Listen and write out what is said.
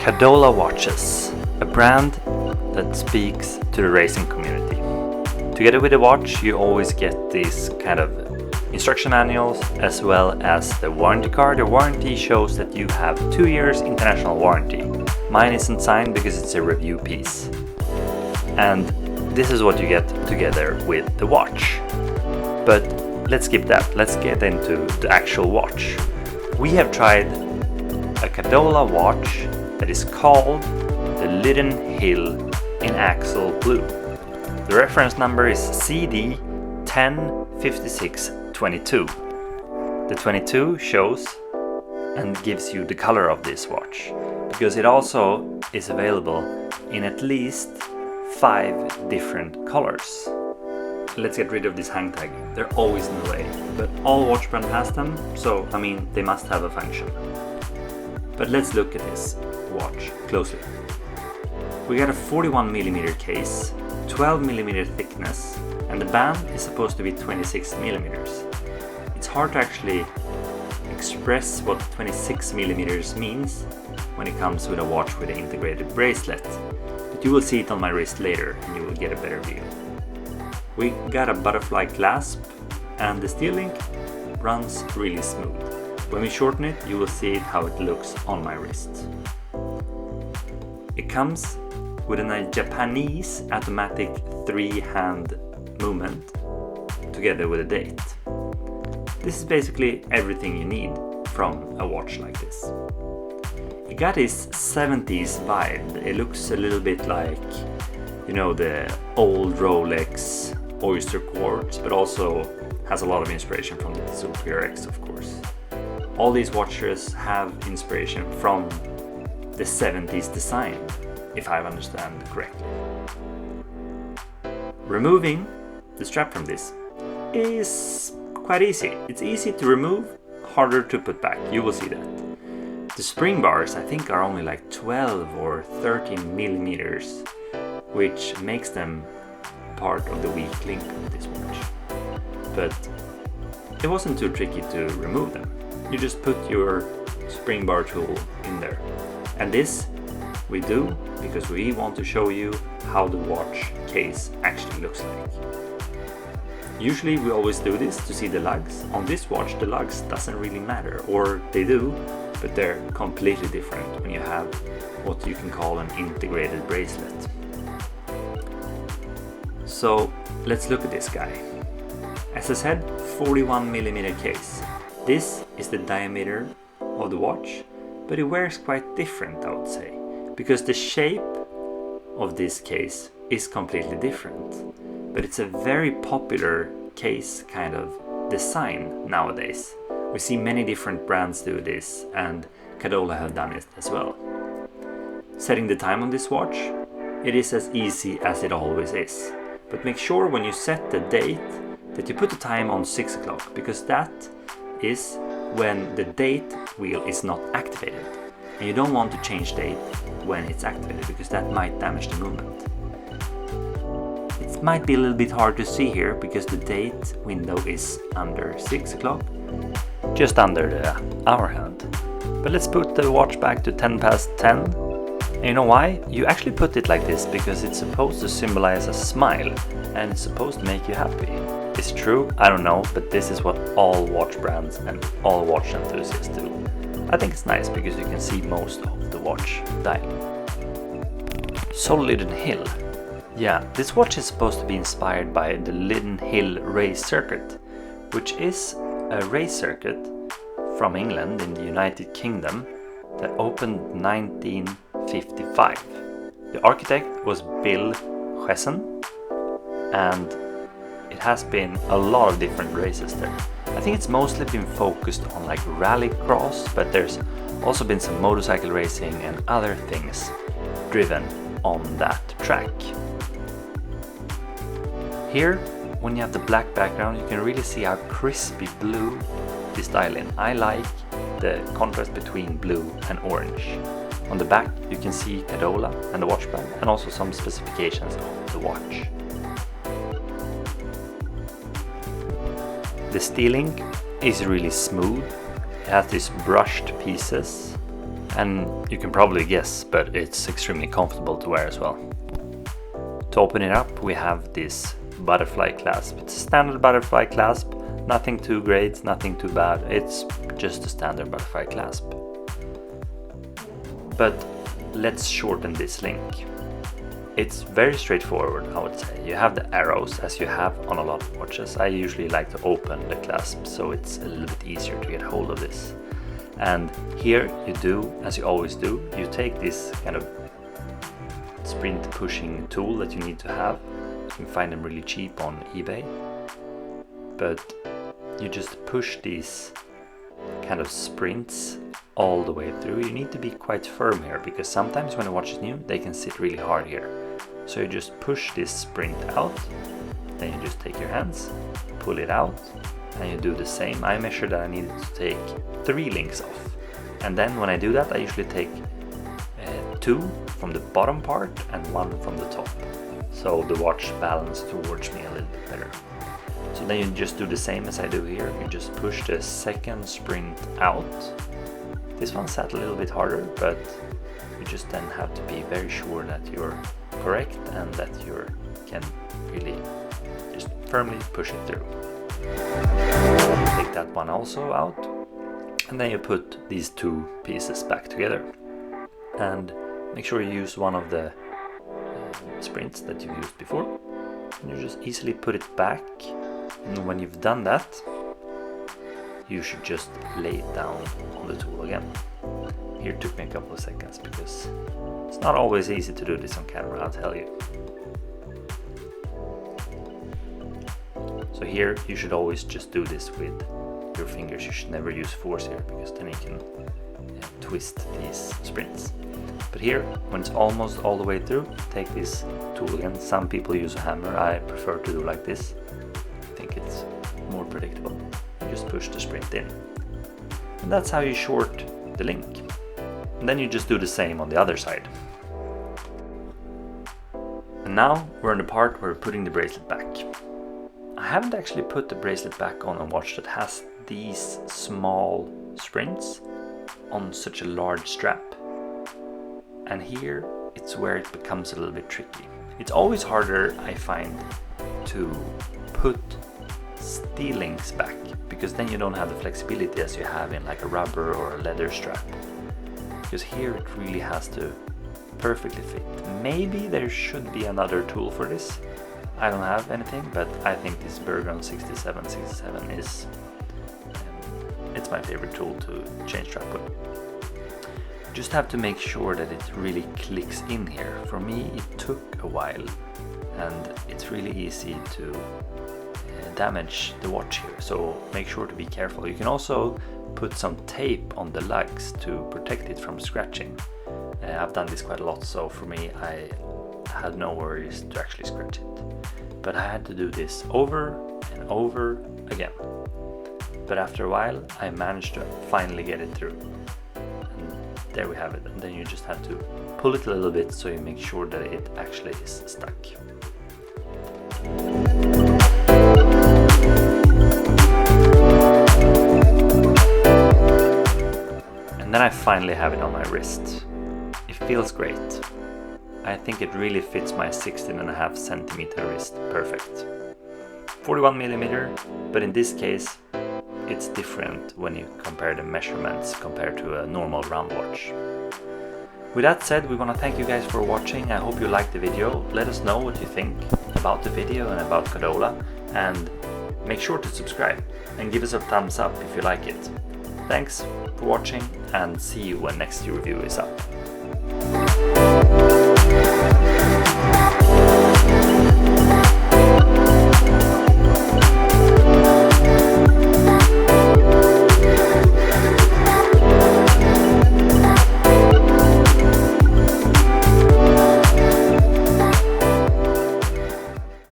Cadola Watches, a brand that speaks to the racing community. Together with the watch, you always get these kind of instruction manuals as well as the warranty card. The warranty shows that you have 2 years international warranty. Mine isn't signed because it's a review piece. And this is what you get together with the watch. But let's skip that. Let's get into the actual watch. We have tried a Cadola watch that is called the Lydden Hill in Axle Blue. The reference number is CD 105622. The 22 shows and gives you the color of this watch, because it also is available in at least 5 different colors. Let's get rid of this hang tag. They're always in the way, but all watch brand has them, so I mean they must have a function. But let's look at this watch closely. We got a 41mm case, 12mm thickness, and the band is supposed to be 26mm. It's hard to actually express what 26mm means when it comes with a watch with an integrated bracelet, but you will see it on my wrist later and you will get a better view. We got a butterfly clasp and the steel link runs really smooth. When we shorten it, you will see how it looks on my wrist. It comes with a Japanese automatic 3-hand movement together with a date. This is basically everything you need from a watch like this. It got this 70s vibe. It looks a little bit like, you know, the old Rolex Oyster Quartz, but also has a lot of inspiration from the Super X, of course. All these watches have inspiration from the 70s design, if I understand correctly. Removing the strap from this is quite easy. It's easy to remove, harder to put back. You will see that. The spring bars I think are only like 12 or 13mm, which makes them part of the weak link of this watch. But it wasn't too tricky to remove them. You just put your spring bar tool in there. And this we do because we want to show you how the watch case actually looks like. Usually we always do this to see the lugs. On this watch the lugs doesn't really matter, or they do, but they're completely different when you have what you can call an integrated bracelet. So let's look at this guy. As I said, 41mm case. This is the diameter of the watch, but it wears quite different, I would say, because the shape of this case is completely different. But it's a very popular case kind of design nowadays. We see many different brands do this, and Cadola have done it as well. Setting the time on this watch, it is as easy as it always is. But make sure when you set the date that you put the time on 6 o'clock, because that is when the date wheel is not activated. And you don't want to change date when it's activated, because that might damage the movement. It might be a little bit hard to see here because the date window is under 6 o'clock, just under the hour hand. But let's put the watch back to 10 past 10. And you know why? You actually put it like this because it's supposed to symbolize a smile and it's supposed to make you happy. Is it true? I don't know, but this is what all watch brands and all watch enthusiasts do. I think it's nice because you can see most of the watch dial. So Lydden Hill. Yeah, this watch is supposed to be inspired by the Lydden Hill race circuit, which is a race circuit from England in the United Kingdom that opened 1955. The architect was Bill Chesson, and it has been a lot of different races there. I think it's mostly been focused on like rallycross, but there's also been some motorcycle racing and other things driven on that track. Here, when you have the black background, you can really see how crispy blue this dial in. I like the contrast between blue and orange. On the back you can see Cadola and the watch band, and also some specifications of the watch. The steeling is really smooth. It has these brushed pieces And you can probably guess, but it's extremely comfortable to wear as well. To open it up, we have this butterfly clasp. It's a standard butterfly clasp, nothing too great, nothing too bad. It's just a standard butterfly clasp. But let's shorten this link. It's very straightforward, I would say. You have the arrows as you have on a lot of watches. I usually like to open the clasp, so it's a little bit easier to get hold of this. And here you do, as you always do, you take this kind of sprint pushing tool that you need to have. You can find them really cheap on eBay. But you just push these kind of sprints all the way through. You need to be quite firm here, because sometimes when a watch is new, they can sit really hard here. So you just push this sprint out, then you just take your hands, pull it out, and you do the same. I measured that I needed to take 3 links off. And then when I do that, I usually take 2 from the bottom part and 1 from the top. So the watch balance towards me a little bit better. So then you just do the same as I do here. You just push the second sprint out. This one sat a little bit harder, but you just then have to be very sure that you're correct and that you can really just firmly push it through. Take that one also out, and then you put these 2 pieces back together. And make sure you use one of the sprints that you've used before. And you just easily put it back. And when you've done that, you should just lay it down on the tool again. Here it took me a couple of seconds because it's not always easy to do this on camera, I'll tell you. So here you should always just do this with your fingers. You should never use force here, because then you can twist these sprints. But here, when it's almost all the way through, take this tool again. Some people use a hammer. I prefer to do like this. I think it's more predictable. You just push the sprint in. And that's how you short the link. And then you just do the same on the other side. And now we're in the part where we're putting the bracelet back. I haven't actually put the bracelet back on a watch that has these small sprints on such a large strap. And here it's where it becomes a little bit tricky. It's always harder, I find, to put steel links back, because then you don't have the flexibility as you have in like a rubber or a leather strap. Because here it really has to perfectly fit. Maybe there should be another tool for this. I don't have anything, but I think this Bergeron 6767 is it's my favorite tool to change strap with. Just have to make sure that it really clicks in here. For me, it took a while, and it's really easy to damage the watch here, so make sure to be careful. You can also put some tape on the lugs to protect it from scratching. I've done this quite a lot, so for me I had no worries to actually scratch it. But I had to do this over and over again. But after a while I managed to finally get it through. And there we have it. And then you just have to pull it a little bit so you make sure that it actually is stuck. And then I finally have it on my wrist. It feels great. I think it really fits my 16.5 centimeter wrist perfect. 41mm, but in this case it's different when you compare the measurements compared to a normal round watch. With that said, we want to thank you guys for watching. I hope you liked the video. Let us know what you think about the video and about Cadola, and make sure to subscribe and give us a thumbs up if you like it. Thanks for watching, and see you when next review is up.